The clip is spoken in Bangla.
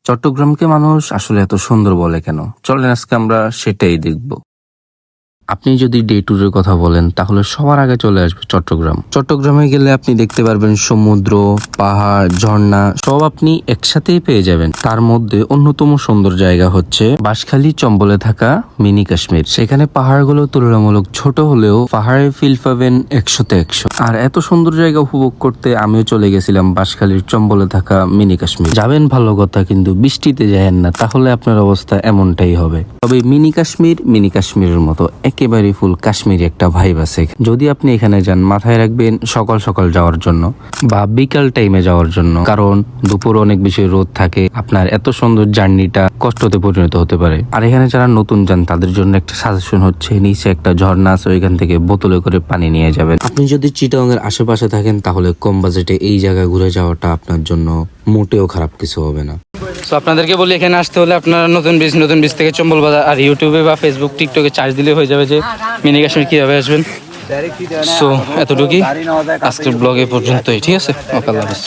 চট্টগ্রামকে মানুষ আসলে এত সুন্দর বলে কেন? চলেন আজকে আমরা সেটাই দেখব। আপনি যদি ডে ট্যুরের কথা বলেন তাহলে সবার আগে চলে আসবে চট্টগ্রাম। চট্টগ্রামে গেলে আপনি দেখতে পারবেন সমুদ্র, পাহাড়, ঝর্ণা সব আপনি একসাথেই পেয়ে যাবেন। তার মধ্যে অন্যতম সুন্দর জায়গা হচ্ছে বাঁশখালী চম্বলে থাকা মিনি কাশ্মীর। সেখানে পাহাড়গুলো তুলনামূলক ছোট হলেও পাহাড়ে ফিল পাবেন 100তে 100। আর এত সুন্দর জায়গা উপভোগ করতে আমিও চলে গেছিলাম বাঁশখালীর চম্বলে থাকা মিনি কাশ্মীর। যাবেন ভালো কথা, কিন্তু বৃষ্টিতে যায়েন না, তাহলে আপনার অবস্থা এমনটাই হবে। তবে মিনি কাশ্মীরের মতো একেবারে ফুল কাশ্মীরি একটা ভাইব আছে। যদি আপনি এখানে যান, মাথায় রাখবেন সকাল সকাল যাওয়ার জন্য বা বিকাল টাইমে যাওয়ার জন্য, কারণ দুপুর অনেক বেশি রোদ থাকে। আপনার এত সুন্দর জার্নিটা কষ্টতে পরিণত হতে পারে। আর এখানে যারা নতুন যান তাদের জন্য একটা সাজেশন হচ্ছে, নিচে একটা ঝর্ণা আছে, ওইখান থেকে বোতলে করে পানি নিয়ে যাবেন। আপনি যদি চিটাগাং এর আশেপাশে থাকেন তাহলে কম বাজেটে এই জায়গায় ঘুরে যাওয়াটা আপনার জন্য মোটেও খারাপ কিছু হবে না। তো আপনাদেরকে বলি, এখানে আসতে হলে আপনারা নতুন বীজ থেকে চম্বল বাজার আর ইউটিউবে বা ফেসবুক টিকটকে চার্জ দিলে হয়ে যাবে যে মিনি কাশ্মীর কীভাবে আসবেন। সো এতটুকুই আজকের ব্লগে পর্যন্তই, ঠিক আছে? ওকে, আল্লাহ হাফেজ।